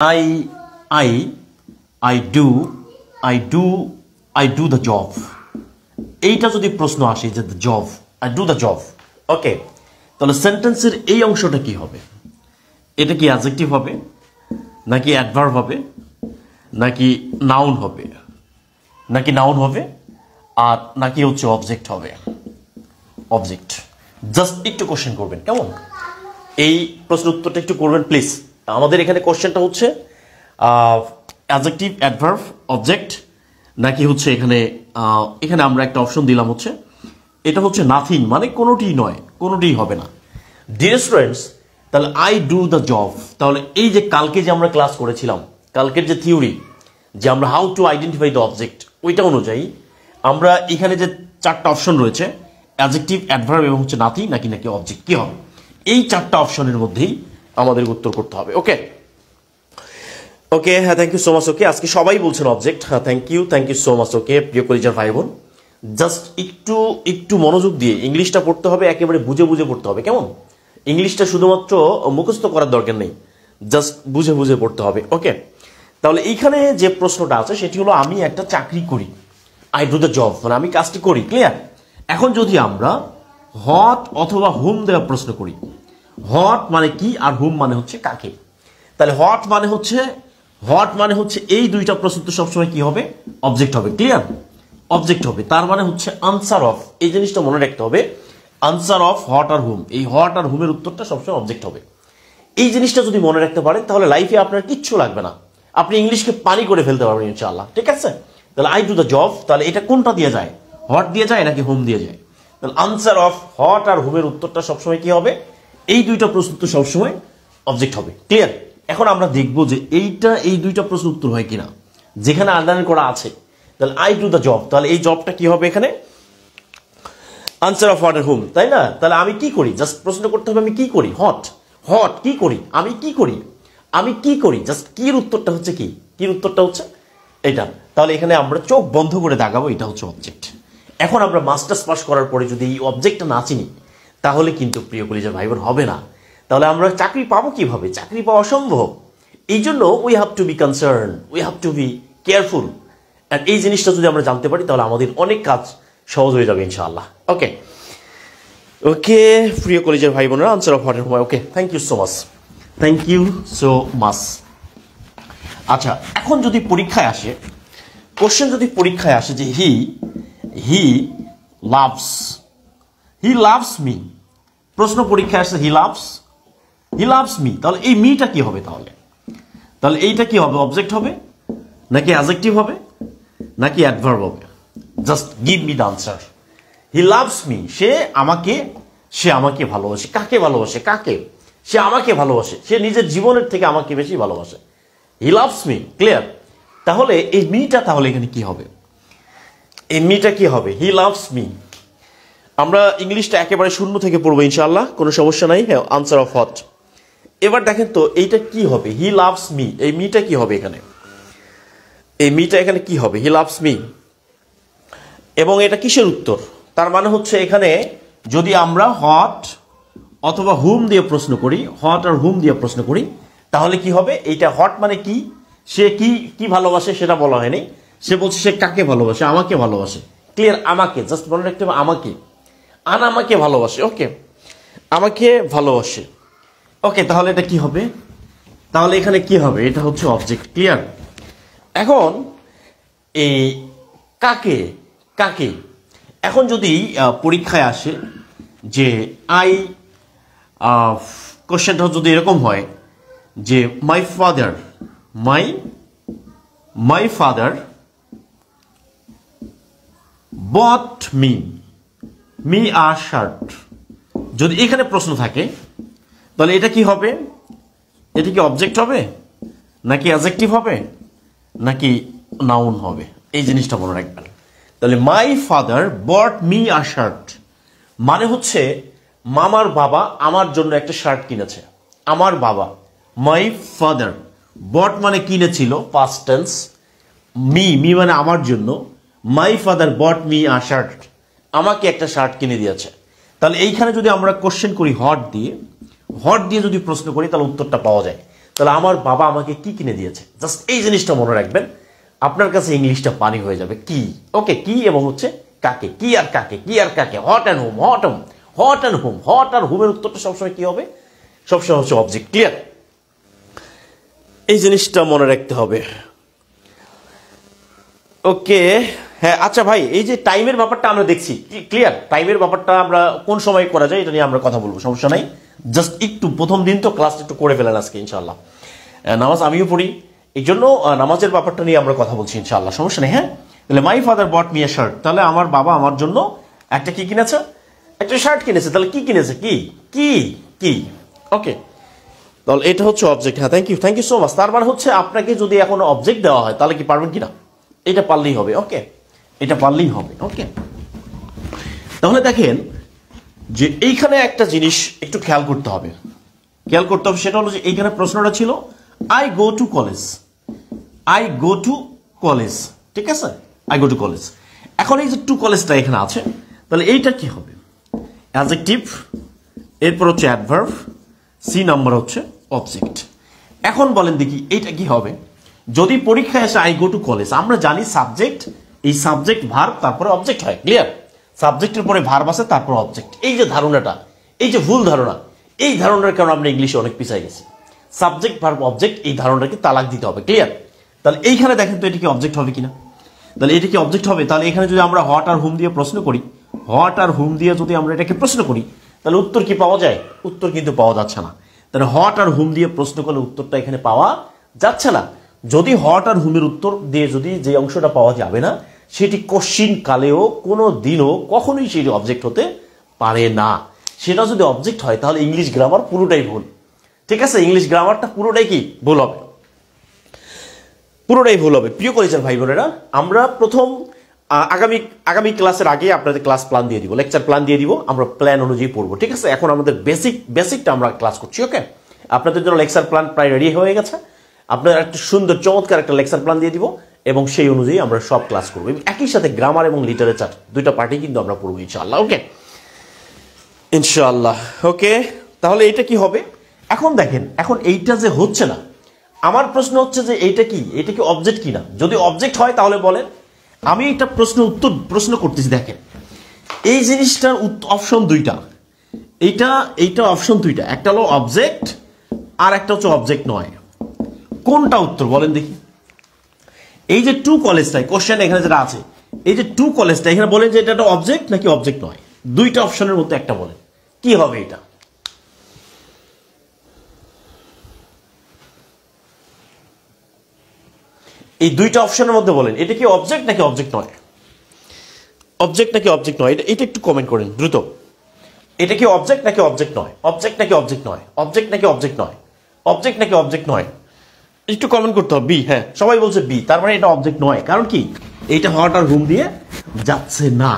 I, I, I do the job. এইটা যদি প্রশ্ন আসে যে the job, I do the job. ওকে, তাহলে সেন্টেন্সের এই অংশটা কি হবে? এটা কি অ্যাডজেক্টিভ হবে, নাকি অ্যাডভার্ব হবে, নাকি নাউন হবে, আর নাকি হচ্ছে অবজেক্ট হবে? অবজেক্ট। জাস্ট একটু কোশ্চেন করবেন, কেমন? এই প্রশ্নের উত্তরটা একটু করবেন প্লিজ। আমাদের এখানে কোশ্চেনটা হচ্ছে অ্যাডজেক্টিভ, অ্যাডভার্ব, অবজেক্ট, নাকি হচ্ছে এখানে আমরা একটা অপশন দিলাম হচ্ছে এটা হচ্ছে নাথিং, মানে কোনোটিই নয়, কোনোটিই হবে না। ডিয়ার স্টুডেন্টস, তাহলে আই ডু দ্য জব, তাহলে এই যে কালকে যে আমরা ক্লাস করেছিলাম, কালকের যে থিওরি যে আমরা how to identify the object, ওইটা অনুযায়ী আমরা এখানে যে চারটা অপশন রয়েছে অ্যাডজেক্টিভ, অ্যাডভার্ব এবং হচ্ছে নাথিং, নাকি অবজেক্ট, কি হবে? এই চারটা অপশনের মধ্যেই আমাদের উত্তর করতে হবে। ওকে ওকে, হ্যাঁ, থ্যাংক ইউ সো মাচ। ওকে, আজকে সবাই বলছেন অবজেক্ট। হ্যাঁ, থ্যাংক ইউ সো মাচ। ওকে, প্রিয় কলিজার ভাই বোন, জাস্ট একটু মনোযোগ দিয়ে ইংলিশটা পড়তে হবে, একেবারে বুঝে পড়তে হবে, কেমন? ইংলিশটা শুধুমাত্র মুখস্থ করার দরকার নেই, জাস্ট বুঝে পড়তে হবে। ওকে, তাহলে এইখানে যে প্রশ্নটা আছে সেটি হলো আমি একটা চাকরি করি, আই ডু দ্য জব, মানে আমি কাজটি করি। ক্লিয়ার? এখন যদি আমরা হট অথবা হুম দেওয়া প্রশ্ন করি, হট মানে কি আর হুম মানে হচ্ছে কাকে, তাহলে হট মানে হচ্ছে এই দুইটা প্রশ্ন তো সবসময় কি হবে? অবজেক্ট হবে। ক্লিয়ার? অবজেক্ট হবে, তার মানে হচ্ছে আনসার অফ, এই জিনিসটা মনে রাখতে হবে, আনসার অফ হট আর হুম, এই হট আর হুমের উত্তরটা সবসময় অবজেক্ট হবে। এই জিনিসটা যদি মনে রাখতে পারেন তাহলে লাইফে আপনার কিচ্ছু লাগবে না, আপনি ইংলিশকে পানি করে ফেলতে পারবেন ইনশাআল্লাহ। ঠিক আছে? তাহলে আই ডু দ্য জব, তাহলে এটা কোনটা দিয়ে যায়? হট দিয়ে যায় নাকি হুম দিয়ে যায়? তাহলে আনসার অফ হট আর হুমের উত্তরটা সবসময় কি হবে? এই দুইটা প্রশ্ন তো সবসময় অবজেক্ট হবে। ক্লিয়ার? এখন আমরা দেখবো যে এই দুইটা প্রশ্ন উত্তর হয় কিনা, যেখানে আন্ডারলাইন করা আছে। তাহলে আই ডু দ্য জব, তাহলে এই জবটা কি হবে এখানে? আনসার অফ হট আর হুম, তাই না? তাহলে আমি কি করি, জাস্ট প্রশ্ন করতে হবে আমি কি করি। হট কি করি, আমি কি করি, জাস্ট কির উত্তরটা হচ্ছে কির উত্তরটা হচ্ছে এটা। তাহলে এখানে আমরা চোখ বন্ধ করে দাগাবো, এটা হচ্ছে অবজেক্ট। এখন আমরা মাস্টার্স পাস করার পরে যদি এই অবজেক্টটা না চিনি তাহলে কিন্তু প্রিয় কলিজার ভাই বোন হবে না। তাহলে আমরা চাকরি পাবো কিভাবে? চাকরি পাওয়া অসম্ভব। এই জন্য we have to be concern, we have to be careful. আর এই জিনিসটা যদি আমরা জানতে পারি তাহলে আমাদের অনেক কাজ সহজ হয়ে যাবে ইনশাআল্লাহ। ওকে ওকে, প্রিয় কলেজের ভাই বোনেরা, answer of hot. Okay, thank you so much. আচ্ছা, এখন যদি পরীক্ষায় আসে, কোশ্চেন যদি পরীক্ষায় আসে যে হি লাভস মি, প্রশ্ন পরীক্ষায় আসে হি লাভস মি, তাহলে এই মিটা কি হবে? তাহলে এইটা কি হবে? অবজেক্ট হবে, নাকি অ্যাডজেক্টিভ হবে, নাকি অ্যাডভার্ব হবে? Just give me the answer. He loves me, সে আমাকে ভালোবাসে। কাকে ভালোবাসে? সে আমাকে ভালোবাসে, সে নিজের জীবনের থেকে আমাকে বেশি ভালোবাসে। হি লাভস মি। ক্লিয়ার? তাহলে এই মিটা তাহলে এখানে কি হবে? এই মিটা কি হবে? হি লাভস মি। আমরা ইংলিশটা একেবারে শূন্য থেকে পড়বো ইনশাআল্লাহ, কোনো সমস্যা নাই। হ্যাঁ, আনসার অফ হট। এবার দেখেন তো এইটা কি হবে? হি লাভস মি, এই মিটা কি হবে এখানে? এই মিটা এখানে কি হবে? হি লাভস মি। এবং এটা কিসের উত্তর? তার মানে হচ্ছে এখানে যদি আমরা হট অথবা হুম দিয়ে প্রশ্ন করি, হট আর হুম দিয়ে প্রশ্ন করি, তাহলে কি হবে? এইটা হট মানে কি, সে কি ভালোবাসে সেটা বলা হয়নি, সে বলছে সে কাকে ভালোবাসে? আমাকে ভালোবাসে। ক্লিয়ার? আমাকে, জাস্ট মনে রাখতে হবে আমাকে, আমাকে ভালোবাসে। ওকে, আমাকে ভালোবাসে। ওকে, তাহলে এটা কি হবে? তাহলে এখানে কি হবে? এটা হচ্ছে অবজেক্ট। ক্লিয়ার? এখন এই কাকে এখন যদি পরীক্ষায় আসে যে কোশ্চেনটা যদি এরকম হয় যে my father bot me a shirt, যদি এখানে প্রশ্ন থাকে তাহলে এটা কি হবে? এটা কি অবজেক্ট হবে, নাকি অ্যাডজেক্টিভ হবে, নাকি নাউন হবে? এই জিনিসটা মনে রাখবেন। তাহলে my father bot me a shirt মানে হচ্ছে মামার বাবা আমার জন্য একটা শার্ট কিনেছে। আমার বাবা, মাই ফাদার, বট মানে কিনেছিল, পাস্ট টেন্স, মি মানে আমার জন্য, my father bot me a shirt, আমাকে একটা শার্ট কিনে দিয়েছে। তাহলে এইখানে যদি আমরা কোশ্চেন করি হট দিয়ে যদি প্রশ্ন করি তাহলে উত্তরটা পাওয়া যায়। তাহলে আমার বাবা আমাকে কি কিনে দিয়েছে, জাস্ট এই জিনিসটা মনে রাখবেন, আপনার কাছে ইংলিশটা পানি হয়ে যাবে। কি, ওকে, কি এবং হচ্ছে কাকে, কি আর কাকে, কি আর কাকে, hot and home, hot and home, hot আর হোমের উত্তরটা সবসময় কি হবে, সবসময় হচ্ছে অবজেক্ট। ক্লিয়ার? এই জিনিসটা মনে রাখতে হবে। ওকে, হ্যাঁ আচ্ছা ভাই, এই যে টাইমের ব্যাপারটা আমরা দেখছি, ক্লিয়ার? টাইমের ব্যাপারটা আমরা কোন সময় করা যায় এটা নিয়ে আমরা কথা বলবো, সমস্যা নাই। জাস্ট একটু প্রথম দিন তো ক্লাস একটু করে ফেলেন আজকে ইনশাল্লাহ। নামাজ আমিও পড়ি, এই জন্য নামাজের ব্যাপারটা নিয়ে আমরা কথা বলছি ইনশাল্লাহ, সমস্যা নেই। হ্যাঁ, তাহলে my father bot me a shirt, তাহলে আমার বাবা আমার জন্য একটা কি কিনেছে, একটা শার্ট কিনেছে। তাহলে কি কিনেছে, কি কি কি, ওকে, তাহলে এটা হচ্ছে অবজেক্ট। হ্যাঁ, থ্যাংক ইউ সো মাচ। তার মানে হচ্ছে আপনাকে যদি এখন অবজেক্ট দেওয়া হয় তাহলে কি পারবেন কিনা, এটা পারলেই হবে। ওকে, এটা পারলেই হবে। ওকে, তাহলে দেখেন যে এইখানে একটা জিনিস একটু খেয়াল করতে হবে, সেটা হলো যে এইখানে প্রশ্নটা ছিল আই গো টু কলেজ, ঠিক আছে, আই গো টু কলেজ। এখন এই যে টু কলেজটা এখানে আছে, তাহলে এইটা কি হবে, অ্যাডজেক্টিভ, এরপর হচ্ছে অ্যাডভার্ব, সি নাম্বার হচ্ছে অবজেক্ট। এখন বলেন দেখি এইটা কি হবে যদি পরীক্ষায় আসে আই গো টু কলেজ। আমরা জানি সাবজেক্ট, এই সাবজেক্ট ভার্ব তারপরে অবজেক্ট হয়, ক্লিয়ার? সাবজেক্টের পরে ভার্ব আছে তারপর অবজেক্ট। এই যে ধারণাটা, এই যে ভুল ধারণা, এই ধারণার কারণে আমরা ইংলিশে অনেক পিছিয়ে গেছি। সাবজেক্ট ভার্ব অবজেক্ট, এই ধারণাটাকে তালাক দিতে হবে, ক্লিয়ার? তাহলে এইখানে দেখেন তো এটা কি অবজেক্ট হবে কিনা, তাহলে এটা কি অবজেক্ট হবে। তাহলে এখানে যদি আমরা হট আর হুম দিয়ে প্রশ্ন করি, হট আর হুম দিয়ে যদি আমরা এটাকে প্রশ্ন করি, তাহলে উত্তর কি পাওয়া যায়, উত্তর কিন্তু পাওয়া যাচ্ছে না। তাহলে হট আর হুম দিয়ে প্রশ্ন করলে উত্তরটা এখানে পাওয়া যাচ্ছে না। যদি হট আর হুমের উত্তর দিয়ে যদি যে অংশটা পাওয়া যাবে না, সেটি কোশ্চিন কালেও কোনো দিনও কখনোই সেটি অবজেক্ট হতে পারে না। সেটা যদি অবজেক্ট হয় তাহলে ইংলিশ গ্রামার পুরোটাই ভুল, ঠিক আছে? ইংলিশ গ্রামারটা পুরোটাই কি ভুল হবে, পুরোটাই ভুল হবে। প্রিয় কলেজের ভাই বোনেরা, আমরা প্রথম আগামী ক্লাসের আগে আপনাদের ক্লাস প্ল্যান দিয়ে দিব, লেকচার প্ল্যান দিয়ে দিব, আমরা প্ল্যান অনুযায়ী পড়বো, ঠিক আছে? এখন আমাদের বেসিকটা আমরা ক্লাস করছি। ওকে, আপনাদের জন্য লেকচার প্ল্যান প্রায় রেডি হয়ে গেছে। আপনাদের একটা সুন্দর চমৎকার একটা লেকচার প্ল্যান দিয়ে দিব এবং সেই অনুযায়ী আমরা সব ক্লাস করবো। একই সাথে গ্রামার এবং লিটারেচার দুইটা পার্টি কিন্তু আমরা পড়বো ইনশাআল্লাহ। ওকে, ইনশাআল্লাহ। ওকে, তাহলে এটা কি হবে? এখন দেখেন, এখন এইটা যে হচ্ছে না, আমার প্রশ্ন হচ্ছে যে এইটা কি অবজেক্ট কিনা। যদি অবজেক্ট হয় তাহলে বলেন। আমি একটা প্রশ্ন করতেছি, দেখেন এই জিনিসটার অপশন দুইটা, এইটা অপশন দুইটা, একটা হলো অবজেক্ট আর একটা হচ্ছে অবজেক্ট নয়। কোনটা উত্তর বলেন দেখি? এই যে টু কলেজটাই কোশ্চেন এখানে যেটা আছে, এই যে টু কলেজটা এখানে বলেন যে এটা একটা অবজেক্ট নাকি অবজেক্ট নয়, দুইটা অপশনের মধ্যে একটা বলেন, কি হবে এটা? এই দুইটা অপশনের মধ্যে বলেন এটা কি অবজেক্ট নাকি অবজেক্ট নয়, অবজেক্ট নাকি অবজেক্ট নয়, এটা একটু কমেন্ট করেন দ্রুত। এটা কি অবজেক্ট নাকি অবজেক্ট নয়, অবজেক্ট নাকি অবজেক্ট নয়, অবজেক্ট নাকি অবজেক্ট নয়, অবজেক্ট নাকি অবজেক্ট নয়, একটু কমেন্ট করতে হবে। বি, হ্যাঁ সবাই বলছে বি, তার মানে এটা অবজেক্ট নয়। কারণ কি, এইটা হট আর হুম দিয়ে যাচ্ছে না।